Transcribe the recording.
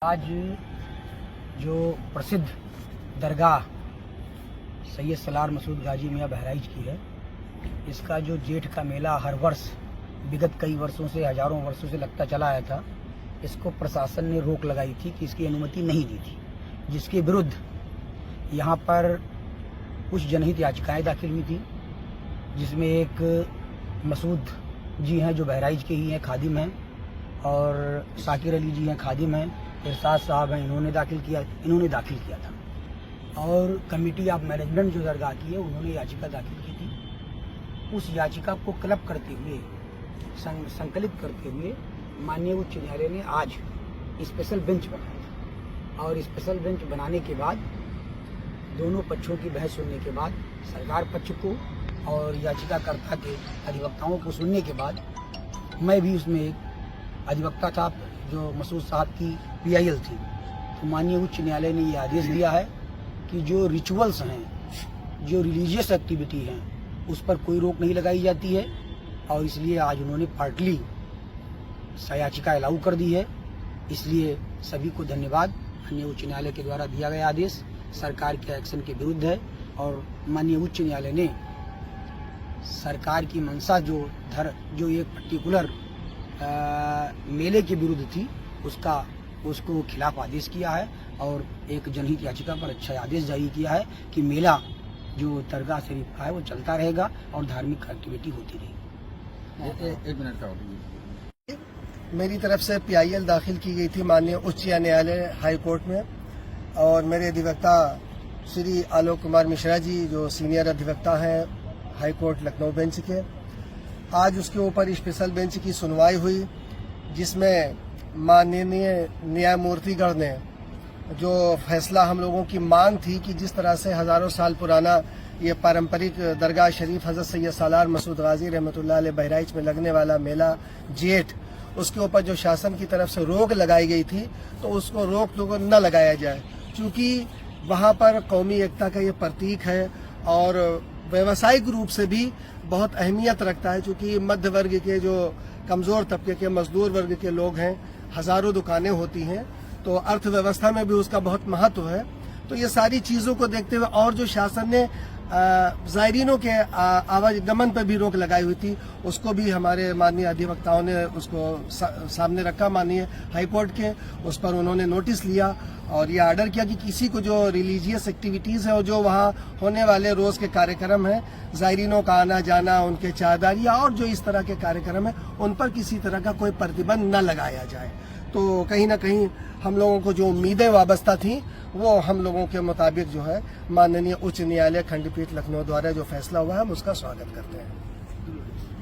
आज जो प्रसिद्ध दरगाह सैयद सलार मसूद गाजी मियाँ बहराइच की है, इसका जो जेठ का मेला हर वर्ष विगत कई वर्षों से हजारों वर्षों से लगता चला आया था, इसको प्रशासन ने रोक लगाई थी कि इसकी अनुमति नहीं दी थी, जिसके विरुद्ध यहाँ पर कुछ जनहित याचिकाएं दाखिल हुई थी, जिसमें एक मसूद जी हैं जो बहराइच के ही हैं, खादिम हैं, और साकिर अली जी हैं, खादिम हैं, इरशाद साहब हैं, इन्होंने दाखिल किया था। और कमेटी ऑफ मैनेजमेंट जो दरगाह की है, उन्होंने याचिका दाखिल की थी। उस याचिका को क्लब करते हुए, संकलित करते हुए माननीय उच्च न्यायालय ने आज स्पेशल बेंच बनाया था। और स्पेशल बेंच बनाने के बाद दोनों पक्षों की बहस सुनने के बाद, सरकार पक्ष को और याचिकाकर्ता के अधिवक्ताओं को सुनने के बाद, मैं भी उसमें एक अधिवक्ता था जो मसूद साहब की PIL थी, तो माननीय उच्च न्यायालय ने ये आदेश दिया है कि जो रिचुअल्स हैं, जो रिलीजियस एक्टिविटी हैं, उस पर कोई रोक नहीं लगाई जाती है। और इसलिए आज उन्होंने पार्टली याचिका अलाउ कर दी है। इसलिए सभी को धन्यवाद। माननीय उच्च न्यायालय के द्वारा दिया गया आदेश सरकार के एक्शन के विरुद्ध है, और माननीय उच्च न्यायालय ने सरकार की मंशा जो एक पर्टिकुलर मेले के विरुद्ध थी, उसको खिलाफ आदेश किया है, और एक जनहित याचिका पर अच्छा आदेश जारी किया है कि मेला जो दरगाह शरीफ का है वो चलता रहेगा और धार्मिक एक्टिविटी होती रहेगी। एक मिनट का मेरी तरफ से PIL दाखिल की गई थी माननीय उच्च न्यायालय हाई कोर्ट में, और मेरे अधिवक्ता श्री आलोक कुमार मिश्रा जी जो सीनियर अधिवक्ता हैं हाई कोर्ट लखनऊ बेंच के, आज उसके ऊपर स्पेशल बेंच की सुनवाई हुई, जिसमें माननीय न्यायमूर्तिगण ने जो फैसला हम लोगों की मांग थी कि जिस तरह से हजारों साल पुराना ये पारंपरिक दरगाह शरीफ हजरत सैयद सलार मसूद गाजी रहमतुल्लाह अलैह बहराइच में लगने वाला मेला जेठ, उसके ऊपर जो शासन की तरफ से रोक लगाई गई थी, तो उसको रोक न लगाया जाए, क्योंकि वहाँ पर कौमी एकता का ये प्रतीक है और व्यावसायिक रूप से भी बहुत अहमियत रखता है, क्योंकि मध्य वर्ग के जो कमजोर तबके के मजदूर वर्ग के लोग हैं, हजारों दुकानें होती हैं, तो अर्थव्यवस्था में भी उसका बहुत महत्व है। तो ये सारी चीजों को देखते हुए, और जो शासन ने जायरीनों के आवागमन पर भी रोक लगाई हुई थी, उसको भी हमारे माननीय अधिवक्ताओं ने उसको सामने रखा माननीय हाईकोर्ट के, उस पर उन्होंने नोटिस लिया और ये आर्डर किया कि किसी को जो रिलीजियस एक्टिविटीज है और जो वहाँ होने वाले रोज के कार्यक्रम हैं, जायरीनों का आना जाना, उनके चाहदारी और जो इस तरह के कार्यक्रम है, उन पर किसी तरह का कोई प्रतिबंध न लगाया जाए। तो कहीं ना कहीं हम लोगों को जो उम्मीदें वाबस्ता थी, वो हम लोगों के मुताबिक जो है माननीय उच्च न्यायालय खंडपीठ लखनऊ द्वारा जो फैसला हुआ है, हम उसका स्वागत करते हैं।